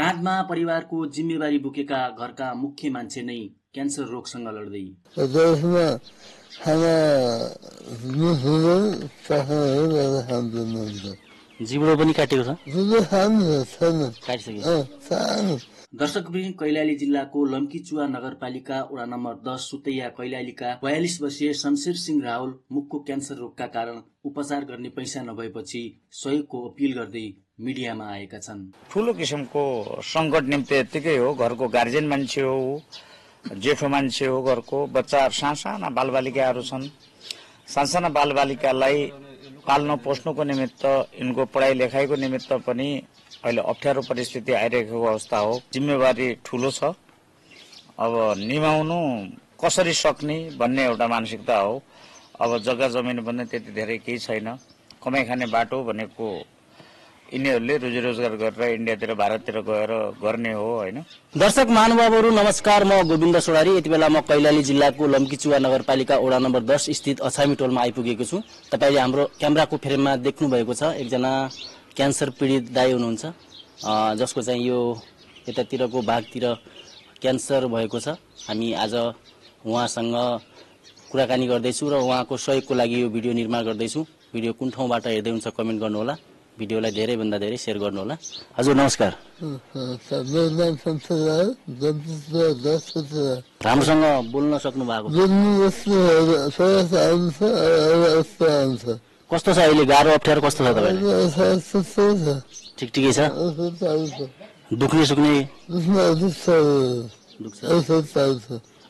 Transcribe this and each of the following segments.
काँधमा परिवारको जिम्मेवारी बोकेका घरका मुख्य मान्छे नै क्यान्सर रोगसँग लड्दै जिब्रो पनि काटेको छ। दर्शकवृन्द, कैलाली जिल्लाको लम्कीचुवा नगरपालिका वडा नम्बर 10 सुतैया कैलालीका 42 वर्षीय शमशेर सिंह रावल मुखको क्यान्सर रोगका कारण उपचार गर्ने पैसा नभएपछि सहयोगको अपिल गर्दै मिडियामा आएका छन्। ठूलो किसिमको संकट निम्ति यतिकै हो, घरको गार्जियन मान्छे हो, जेठो मान्छे हो, घरको बच्चा साना बालबालिकाहरू छन्। साना बालबालिकालाई पाल्न पोस्नुको निमित्त, यिनको पढाइ लेखाइको निमित्त पनि अहिले अप्ठ्यारो परिस्थिति आइरहेको अवस्था हो। जिम्मेवारी ठूलो छ, अब निभाउनु कसरी सक्ने भन्ने एउटा मानसिकता हो। अब जग्गा जमिन पनि त्यति धेरै केही छैन, कमाइ खाने बाटो भनेको यिनीहरूले रोजी रोजगार गरेर इन्डियातिर भारततिर गएर गर्ने हो हैन। दर्शक महानुभावहरू नमस्कार, म गोविन्द सोडारी। यति बेला म कैलाली जिल्लाको लम्कीचुवा नगरपालिका वडा नम्बर 10 स्थित अछामी टोलमा आइपुगेको छु। तपाईले हाम्रो क्यामेराको फ्रेममा देख्नु भएको छ, एकजना क्यान्सर पीडित दाइ हुनुहुन्छ, जसको चाहिँ यो यतातिरको भागतिर क्यान्सर भएको छ। हामी आज उहाँसँग कुराकानी गर्दैछु र उहाँको सहयोगको लागि यो भिडियो निर्माण गर्दैछु। भिडियो कुन ठाउँबाट हेर्दै हुन्छ कमेन्ट गर्नुहोला, भिडियोलाई धेरैभन्दा धेरै सेयर गर्नुहोला। हजुर नमस्कार। राम्रोसँग बोल्न सक्नु भएको? कस्तो छ अहिले, गाह्रो अप्ठ्यारो कस्तो छ तपाईँलाई? ठिकै छ? दुख्ने सुक्ने दुख्छ?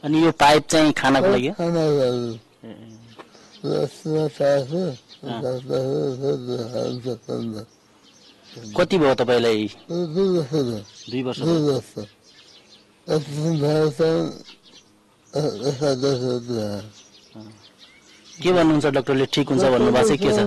अनि यो पाइप चाहिँ खानाको लागि कति भयो तपाईँलाई? 2 वर्ष। के भन्नुहुन्छ डाक्टरले? ठिक हुन्छ भन्नुभएको छ? के छ?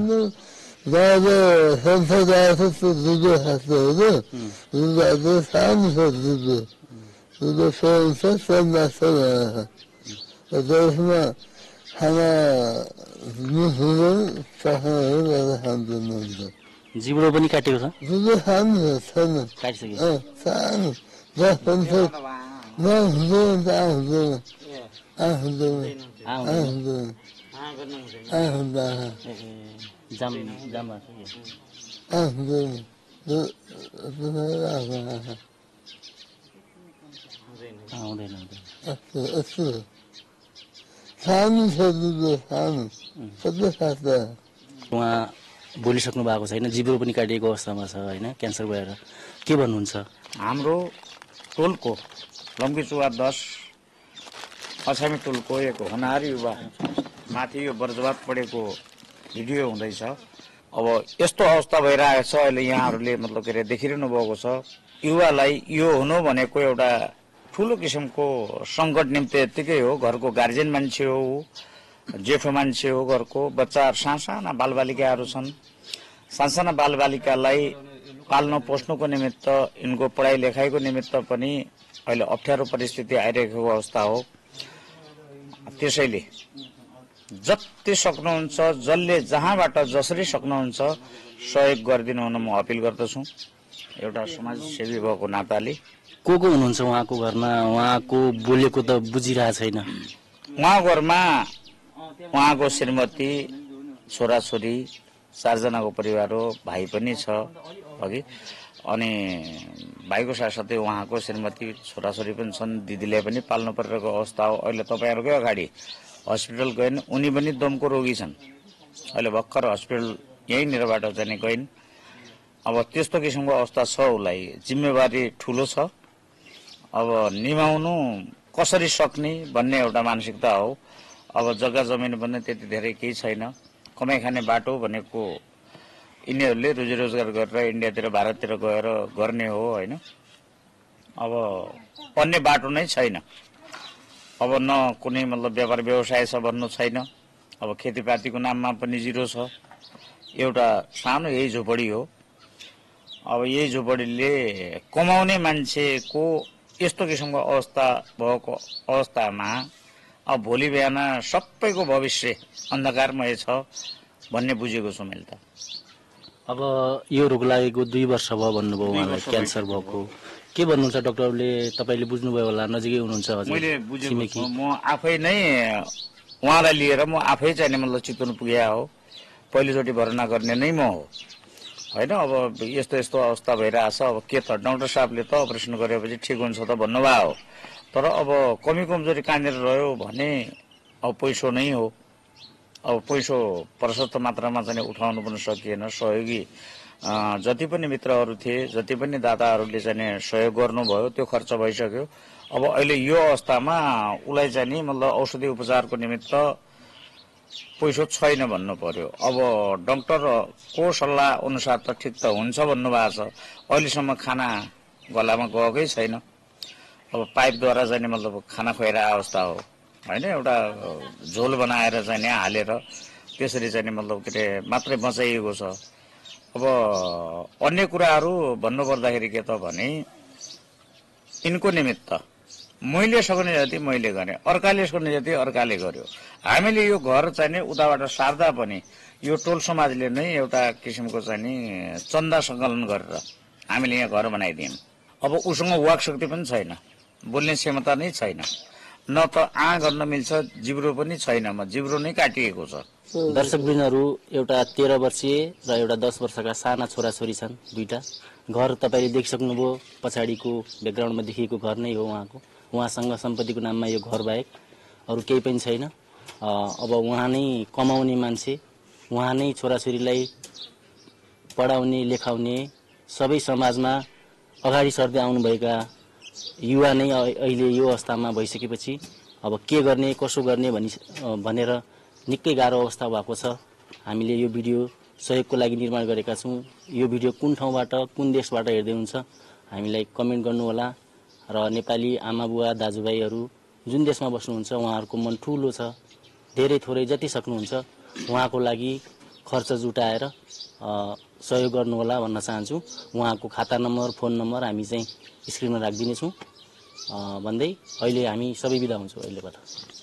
जिब्रो पनि काटेको छ? काटिसक्यो। उहाँ बोलिसक्नु भएको छैन, जिब्रो पनि काटिएको अवस्थामा छ हैन, क्यान्सर भएर। के भन्नुहुन्छ? हाम्रो टोलको लम्कीचुवा 10 अछामी टोलको एक होनहारी युवा माथि यो बर्जवात परेको भिडियो हुँदैछ। अब यस्तो अवस्था भइरहेको छ अहिले, यहाँहरूले मतलब के अरे देखिरहनु भएको छ। युवालाई यो हुनु भनेको एउटा ठूलो किसिमको संकट निम्ति यतिकै हो, घरको गार्जियन मान्छे हो, जेठो मान्छे हो, घरको बच्चा साना बालबालिकाहरू छन्। साना बालबालिकालाई पाल्न पोस्नुको निमित्त, यिनको पढाइ लेखाइको निमित्त पनि अहिले अप्ठ्यारो परिस्थिति आइरहेको अवस्था हो। त्यसैले जति सक्नुहुन्छ, जसले जहाँबाट जसरी सक्नुहुन्छ सहयोग गरिदिनु हुन म अपिल गर्दछु, एउटा समाजसेवी भएको नाताले। को हुनुहुन्छ उहाँको घरमा? उहाँको बोलेको त बुझिरहेको छैन। उहाँको घरमा उहाँको श्रीमती, छोराछोरी, 4 जनाको परिवार हो, भाइ पनि छ अघि, अनि भाइको साथसाथै उहाँको श्रीमती, छोराछोरी पनि छन्। दिदीलाई पनि पाल्नु परिरहेको अवस्था हो। अहिले तपाईँहरूकै अगाडि हस्पिटल गइन्, उनी पनि दमको रोगी छन्। अहिले भर्खर हस्पिटल यहीँनिरबाट चाहिँ गइन्। अब त्यस्तो किसिमको अवस्था छ, उसलाई जिम्मेवारी ठूलो छ। अब निभाउनु कसरी सक्ने भन्ने एउटा मानसिकता हो। अब जग्गा जमिन पनि त्यति धेरै केही छैन, कमाइ खाने बाटो भनेको यिनीहरूले रोजी रोजगार गरेर इन्डियातिर भारततिर गएर गर्ने हो हैन। अब अन्य बाटो नै छैन। अब न कुनै मतलब व्यापार व्यवसाय छ भन्नु छैन। अब खेतीपातीको नाममा पनि जिरो छ। एउटा सानो यही झोपडी हो। अब यही झोपडीले कमाउने मान्छेको यस्तो किसिमको अवस्था भएको अवस्थामा अब भोलि बिहान सबैको भविष्य अन्धकारमय छ भन्ने बुझेको छु मैले त। अब यो रोग लागेको 2 वर्ष भयो भन्नुभयो उहाँलाई, क्यान्सर भएको। के भन्नुहुन्छ डाक्टरले? तपाईँले बुझ्नुभयो होला, नजिकै हुनुहुन्छ हजुर। मैले बुझेको छिमेकी। छु। म आफै नै उहाँलाई लिएर म आफै चाहिँ मतलब चितवन पुगे हो। पहिलोचोटि भर्ना गर्ने नै म हो होइन। अब यस्तो यस्तो अवस्था भइरहेछ, अब के त डाक्टर साहबले त अपरेसन गरेपछि ठिक हुन्छ त भन्नुभयो हो। तर अब कमी कमजोरी कहाँनिर रह्यो भने अब पैसो नै हो। अब पैसो प्रशस्त मात्रामा चाहिँ उठाउनु पनि सकिएन। सहयोगी जति पनि मित्रहरू थिए, जति पनि दाताहरूले चाहिँ सहयोग गर्नुभयो, त्यो खर्च भइसक्यो। अब अहिले यो अवस्थामा उसलाई चाहिँ नि मतलब औषधि उपचारको निमित्त पैसो छैन भन्नु पर्यो। अब डाक्टरको सल्लाह अनुसार त ठिक त हुन्छ भन्नुभएको छ। अहिलेसम्म खाना गलामा गएकै छैन। अब पाइपद्वारा चाहिँ मतलब खाना खुवाइरहेको अवस्था हो होइन। एउटा झोल बनाएर चाहिँ हालेर त्यसरी चाहिँ मतलब के अरे मात्रै बचाइएको छ। अब अन्य कुराहरू भन्नुपर्दाखेरि के त भने यिनको निमित्त मैले सक्ने जति मैले गरेँ, अर्काले सक्ने जति अर्काले गर्यो। हामीले यो घर चाहिँ नि उताबाट सार्दा पनि यो टोल समाजले नै एउटा किसिमको चाहिँ नि चन्दा सङ्कलन गरेर हामीले यहाँ घर बनाइदियौँ। अब उसँग वाक शक्ति पनि छैन, बोल्ने क्षमता नै छैन, न त गर्न मिल्छ, जिब्रो पनि छैन, जिब्रो नै काटिएको छ। दर्शकवृन्दहरू, एउटा 13 वर्षीय र एउटा 10 वर्षका साना छोराछोरी छन्, दुईटा। घर तपाईँले देखिसक्नुभयो, पछाडिको ब्याकग्राउन्डमा देखिएको घर नै हो उहाँको। उहाँसँग सम्पत्तिको नाममा यो घर बाहेक अरू केही पनि छैन। अब उहाँ नै कमाउने मान्छे, उहाँ नै छोराछोरीलाई पढाउने लेखाउने, सबै समाजमा अगाडि सर्दै आउनुभएका युवा नै अहिले यो अवस्थामा भइसकेपछि अब के गर्ने कसो गर्ने भनेर निकै गाह्रो अवस्था भएको छ। हामीले यो भिडियो सहयोगको लागि निर्माण गरेका छौँ। यो भिडियो कुन ठाउँबाट कुन देशबाट हेर्दै हुन्छ हामीलाई कमेन्ट गर्नुहोला। र नेपाली आमा बुवा दाजुभाइहरू जुन देशमा बस्नुहुन्छ उहाँहरूको मन ठुलो छ, धेरै थोरै जति सक्नुहुन्छ उहाँको लागि खर्च जुटाएर सहयोग गर्नुहोला भन्न चाहन्छु। उहाँको खाता नम्बर फोन नम्बर हामी चाहिँ स्क्रिनमा राखिदिनेछौँ भन्दै अहिले हामी सबै बिदा हुन्छौँ अहिलेबाट।